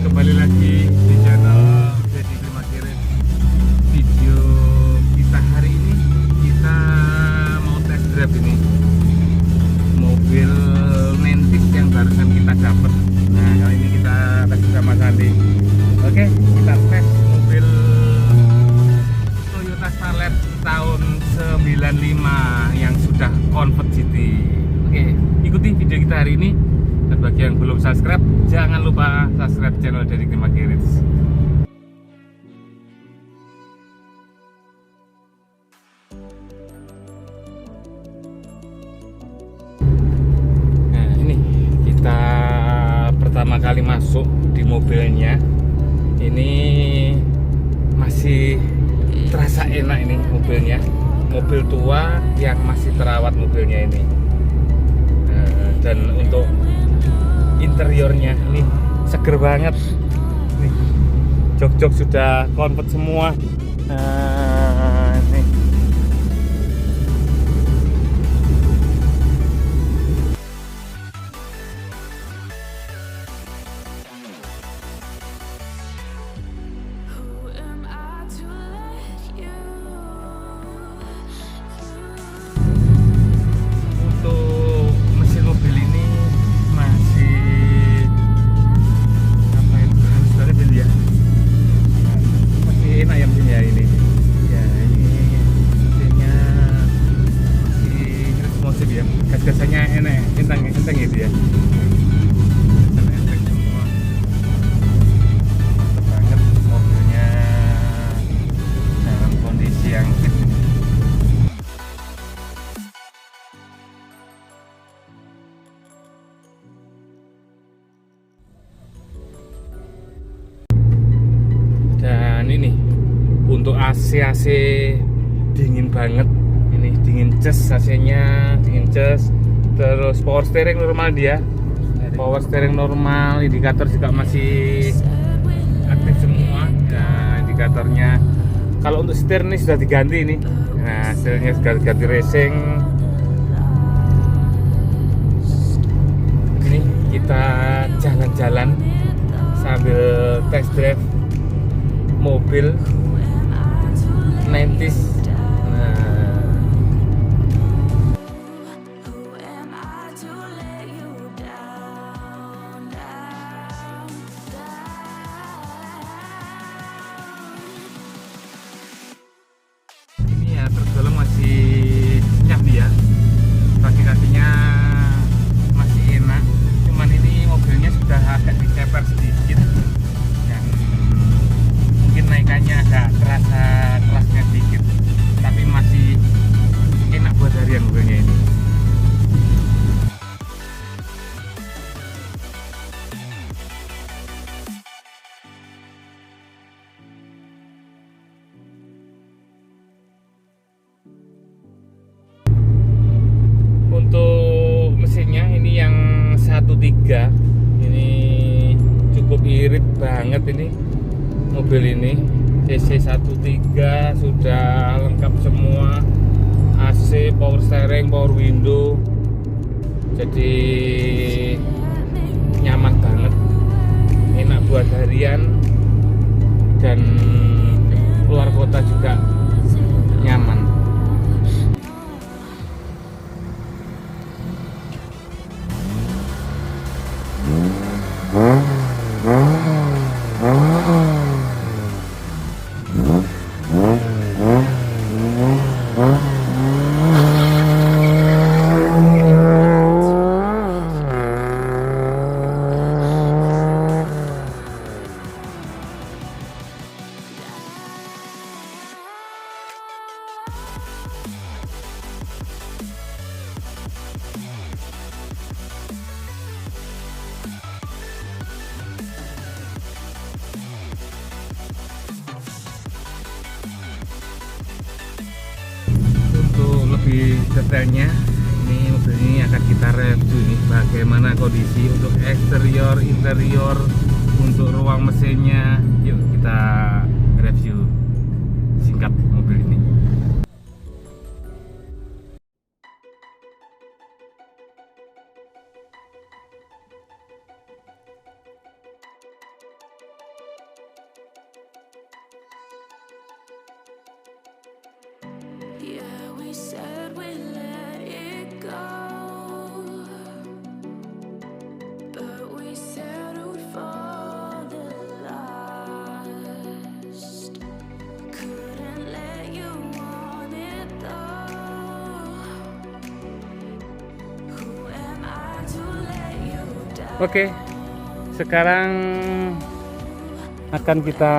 Kembali lagi di channel Deddy Klimakirin. Video kita hari ini, kita mau test drive ini mobil Nentis yang barusan kita dapat. Nah, kali ini kita tes sama Sandi. Oke, kita tes mobil Toyota Starlet tahun 95 yang sudah convert GT. Oke, ikuti video kita hari ini. Dan bagi yang belum subscribe, jangan lupa subscribe channel Deddy Klimakirin. Nah, ini kita pertama kali masuk di mobilnya. Ini masih terasa enak ini mobilnya. Mobil tua yang masih terawat mobilnya ini. Dan untuk interiornya ini seger banget nih, jok-jok sudah convert semua. Nih. Untuk mesin mobil ini masih ya, masih enak ya mesinnya ini. Ya, ini mesinnya masih responsif ya, gas-gasannya enak, enteng gitu ya. Enteng semua, mantap banget mobilnya dalam kondisi yang fit. Dan ini untuk AC dingin banget, ini dingin ces, AC-nya dingin ces. Terus power steering normal dia, power steering normal, indikator juga masih aktif semua. Nah, indikatornya kalau untuk setir ini sudah diganti ini. Nah, setirnya sudah diganti racing. Ini kita jalan-jalan sambil test drive mobil Nentis. Ini ya tergolong masih senyap dia, kaki-kakinya masih enak. Cuman ini mobilnya sudah agak diceper sedikit. Naikannya agak terasa kerasnya sedikit, tapi masih enak buat harian mobilnya ini. Untuk mesinnya ini yang 1.3, ini cukup irit banget ini. Mobil ini CC 1.3 sudah lengkap semua, AC, power steering, power window, jadi nyaman banget, enak buat harian dan keluar kota juga nyaman. detailnya. Ini mobil ini akan kita review nih, bagaimana kondisi untuk eksterior, interior, untuk ruang mesinnya. Yuk kita review singkat mobil ini. Oke, sekarang akan kita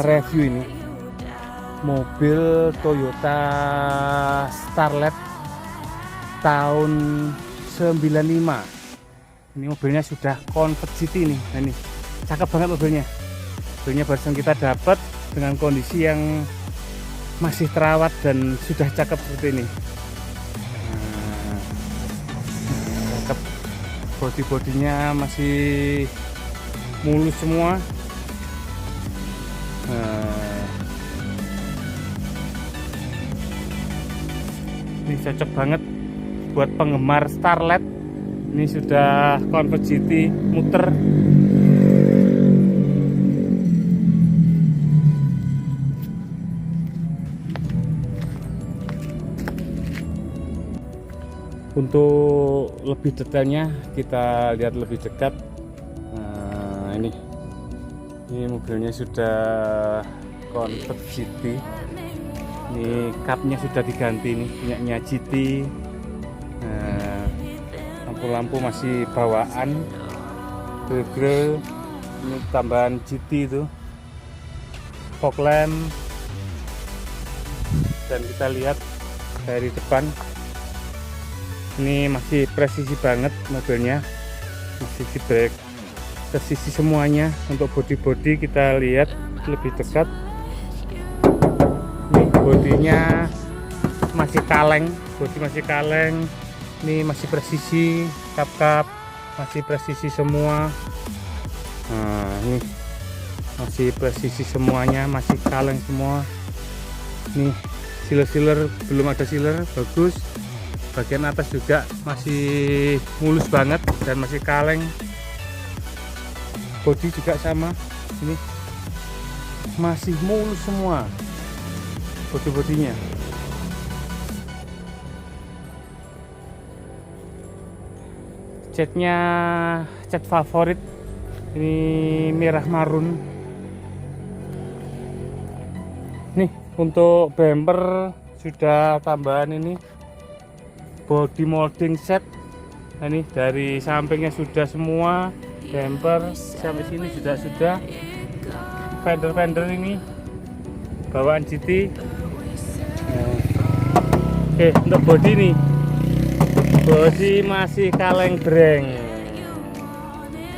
review ini mobil Toyota Starlet tahun 95. Ini mobilnya sudah convert GT nih. Nah, ini cakep banget mobilnya. Mobilnya barusan kita dapat dengan kondisi yang masih terawat dan sudah cakep seperti ini. Bodi-bodinya masih mulus semua. Ini cocok banget buat penggemar Starlet. Ini sudah convert GT muter. Untuk lebih detailnya kita lihat lebih dekat. Nah, ini mobilnya sudah convert GT. Ini cupnya sudah diganti nih, punyanya GT. Nah, lampu-lampu masih bawaan. Grill ini tambahan GT itu. Fog lamp. Dan kita lihat dari depan. Ini masih presisi banget mobilnya, masih di brake presisi semuanya. Untuk bodi-bodi kita lihat lebih dekat. Ini bodinya masih kaleng, bodi masih kaleng. Ini masih presisi, kap-kap masih presisi semua. Nah, ini masih presisi semuanya, masih kaleng semua. Nih sealer belum ada sealer, bagus. Bagian atas juga masih mulus banget dan masih kaleng. Bodi juga sama, ini masih mulus semua bodi-bodinya. Catnya cat favorit, ini merah marun. Nih untuk bumper sudah tambahan ini body molding set. Nah, ini dari sampingnya sudah semua, bumper sampai sini juga sudah. Fender ini bawaan GT. Oke, untuk body nih, body masih kaleng breng.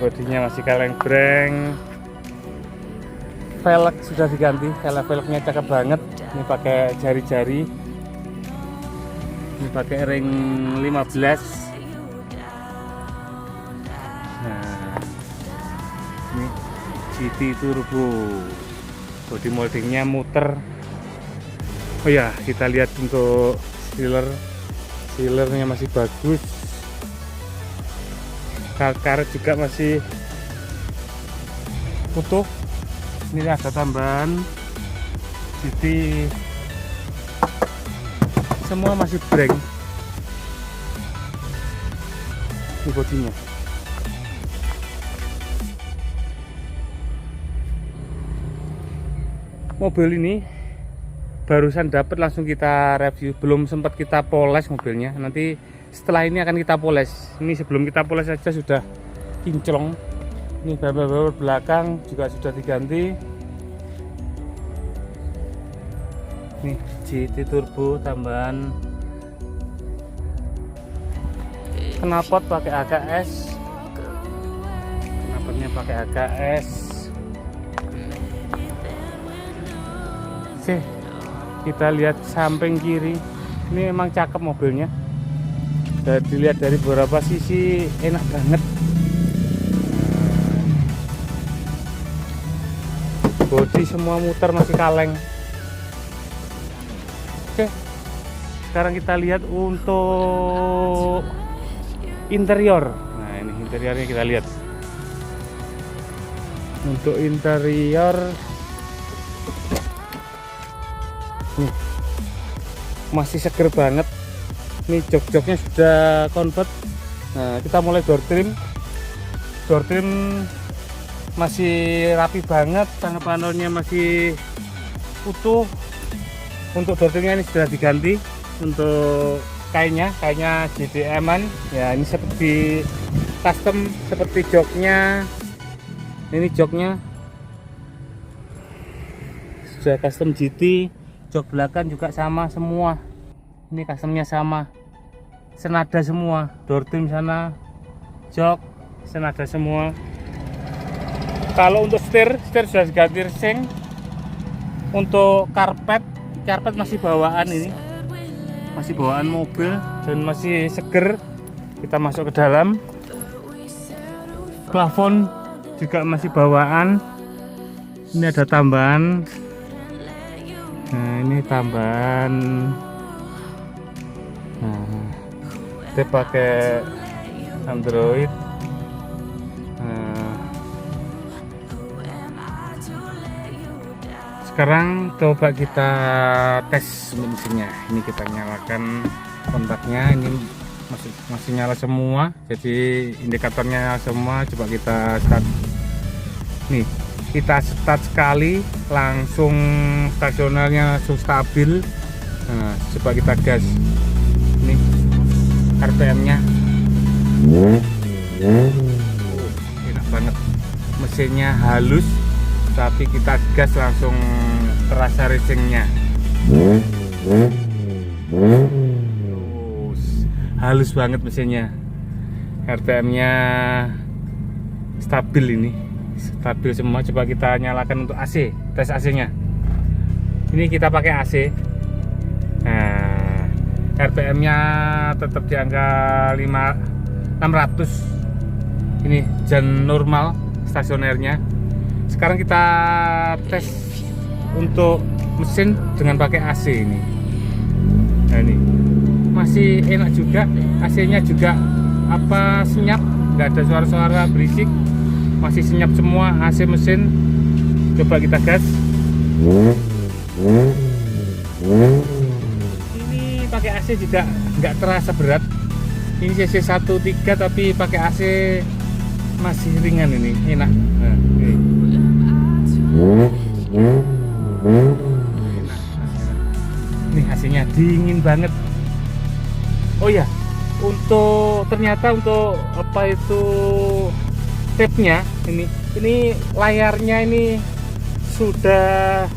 Bodinya masih kaleng breng. Velg sudah diganti, velgnya cakep banget. Ini pakai jari-jari. Ini pakai ring 15. Nah, ini GT turbo, body moldingnya muter. Oh ya, kita lihat untuk sealernya masih bagus. Karet juga masih utuh. Ini ada tambahan GT. Semua masih breng. Ini bodinya. Mobil ini barusan dapat, langsung kita review. Belum sempat kita poles mobilnya. Nanti setelah ini akan kita poles. Ini sebelum kita poles saja sudah kinclong. Ini bumper belakang juga sudah diganti. Nih GT turbo tambahan, knalpot pakai AKS, knalpotnya pakai AKS. Oke, kita lihat samping kiri. Ini memang cakep mobilnya. Dan dilihat dari beberapa sisi enak banget. Bodi semua muter, masih kaleng. Oke, sekarang kita lihat untuk interior. Nah, ini interiornya kita lihat. Untuk interior nih, masih seger banget. Ini jok-joknya sudah convert. Nah, kita mulai door trim. Door trim masih rapi banget, tangga panelnya masih utuh. Untuk door trimnya ini sudah diganti. Untuk kainnya JDM-an ya, ini seperti custom, seperti joknya. Ini joknya sudah custom GT. Jok belakang juga sama semua. Ini customnya sama, senada semua. Door trim sana, jok senada semua. Kalau untuk setir sudah diganti racing. Untuk karpet masih bawaan, ini masih bawaan mobil dan masih seger. Kita masuk ke dalam. Plafon juga masih bawaan. Ini ada tambahan. Nah, ini tambahan. Nah, kita pakai Android. Nah, sekarang coba kita tes mesinnya. Ini kita nyalakan kontaknya. Ini masih nyala semua, jadi indikatornya nyala semua. Coba kita start. Nih, kita start sekali langsung stasionernya langsung stabil. Nah, coba kita gas. Ini RPM-nya enak banget, mesinnya halus, tapi kita gas langsung terasa racingnya. Halus banget mesinnya, RPM-nya stabil, ini stabil semua. Coba kita nyalakan untuk AC, tes AC-nya. Ini kita pakai AC. Nah, RPM-nya tetap di angka 600. Ini jam normal stasionernya. Sekarang kita tes untuk mesin dengan pakai AC ini. Nah, ini masih enak juga, AC-nya juga senyap, nggak ada suara-suara berisik, masih senyap semua AC mesin. Coba kita gas. Ini pakai AC juga nggak terasa berat. Ini cc 1.3 tapi pakai AC masih ringan, ini enak. Nah, ini. Nih AC-nya dingin banget. Oh ya, ternyata untuk apa itu tape-nya, ini layarnya ini sudah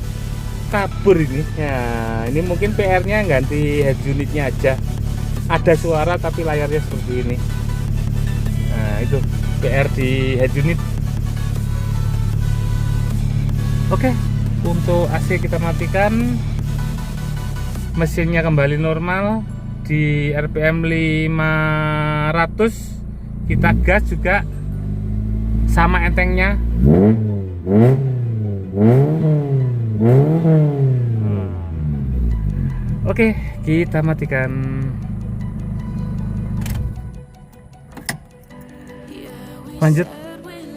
kabur ini. Ya, ini mungkin PR-nya ganti head unitnya aja. Ada suara tapi layarnya seperti ini. Nah, itu PR di head unit. Oke, untuk AC kita matikan. Mesinnya kembali normal di RPM 500. Kita gas juga sama entengnya. Oke, kita matikan. Lanjut.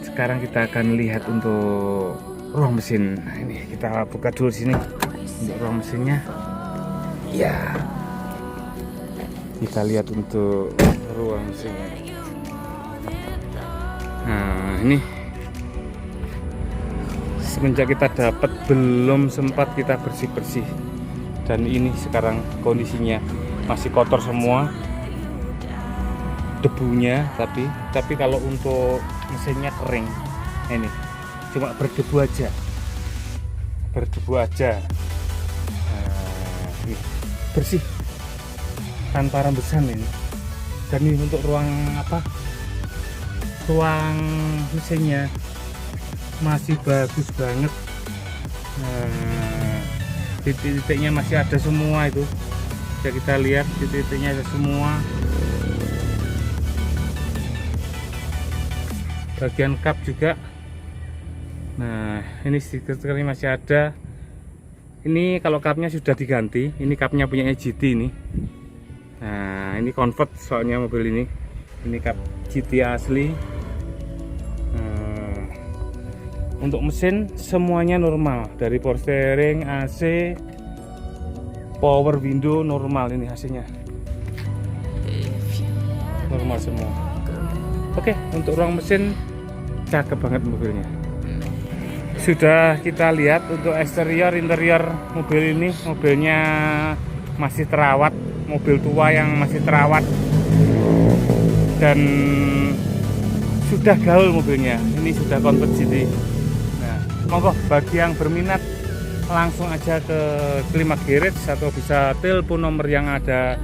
Sekarang kita akan lihat untuk ruang mesin. Nah, ini kita buka dulu sini untuk ruang mesinnya. Ya, kita lihat untuk ruang mesinnya. Nah, ini semenjak kita dapat belum sempat kita bersih-bersih, dan ini sekarang kondisinya masih kotor semua debunya, tapi kalau untuk mesinnya kering. Ini cuma berdebu aja. Nah, ini bersih tanpa rembesan ini. Dan ini untuk ruang mesinnya masih bagus banget. Nah, titik-titiknya masih ada semua itu, bisa kita lihat titik-titiknya ada semua. Bagian kap juga. Nah, ini stiker-stikernya masih ada. Ini kalau kapnya sudah diganti. Ini kapnya punya GT ini. Nah, ini convert soalnya mobil ini. Ini kap GT asli. Nah, untuk mesin semuanya normal, dari power steering, AC, power window normal. Ini hasilnya normal semua. Oke, untuk ruang mesin cakep banget mobilnya. Sudah kita lihat untuk eksterior, interior mobil ini. Mobilnya masih terawat, mobil tua yang masih terawat dan sudah gaul mobilnya. Ini sudah convert GT. Nah, monggo bagi yang berminat langsung aja ke Klimak Garage atau bisa telepon nomor yang ada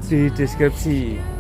di deskripsi.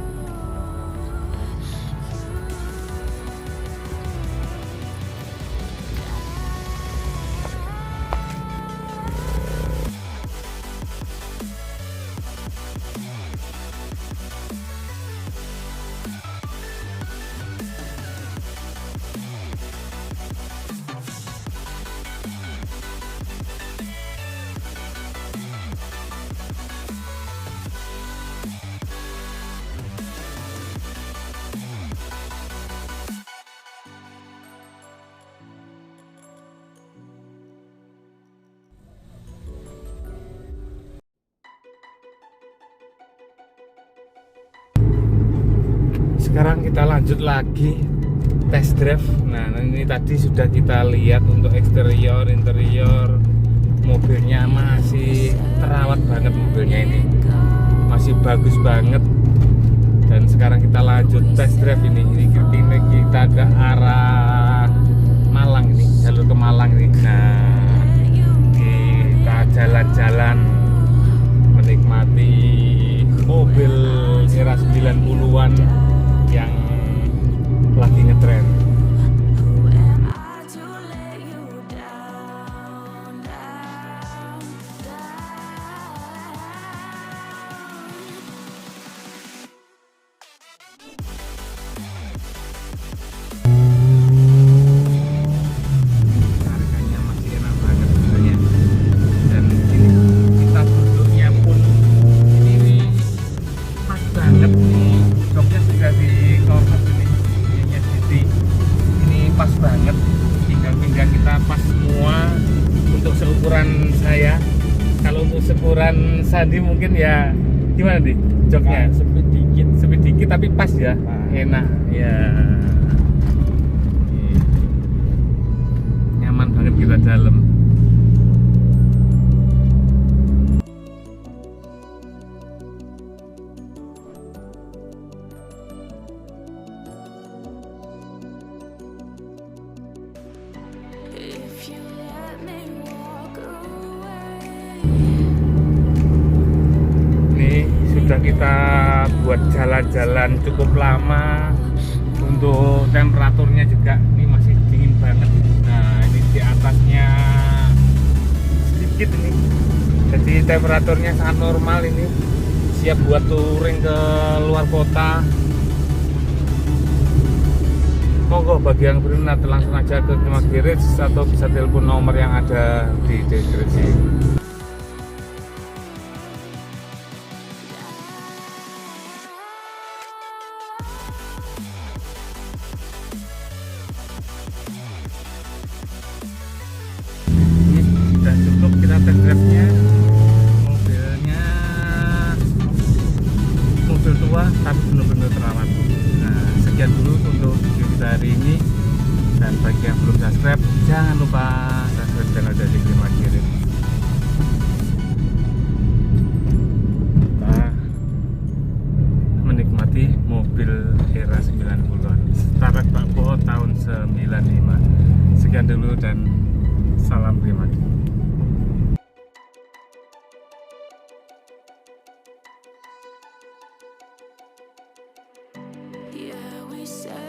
Sekarang kita lanjut lagi test drive. Nah, ini tadi sudah kita lihat untuk eksterior, interior. Mobilnya masih terawat banget, mobilnya ini masih bagus banget. Dan sekarang kita lanjut test drive ini kita ke arah Malang, ini jalur ke Malang ini. Nah, kita jalan-jalan menikmati mobil era 90-an yang lagi ngetren. Harganya masih enak banget sebenarnya. Dan ini kita duduknya pun ini pas banget nih. Joknya sudah di cover ini GT. Ini pas banget, pinggang-pinggang kita pas semua untuk seukuran saya. Kalau untuk seukuran Sandi mungkin ya gimana nih joknya? Sempit dikit tapi pas ya, enak ya. Nyaman banget kita dalam. Sudah kita buat jalan-jalan cukup lama. Untuk temperaturnya juga ini masih dingin banget. Nah, ini di atasnya sedikit ini, jadi temperaturnya sangat normal. Ini siap buat touring ke luar kota. Monggo bagi yang berminat langsung aja ke Klimak Garage atau bisa telepon nomor yang ada di deskripsi. Sudah cukup kita test drive-nya. Mobilnya mobil tua tapi benar-benar terawat. Nah, sekian dulu untuk video kita hari ini. Dan bagi yang belum subscribe, jangan lupa subscribe channel dari Klimak Garage. Kita menikmati mobil era 90-an, start Pak Po tahun 95. Sekian dulu dan salam Klimak. Yeah, we said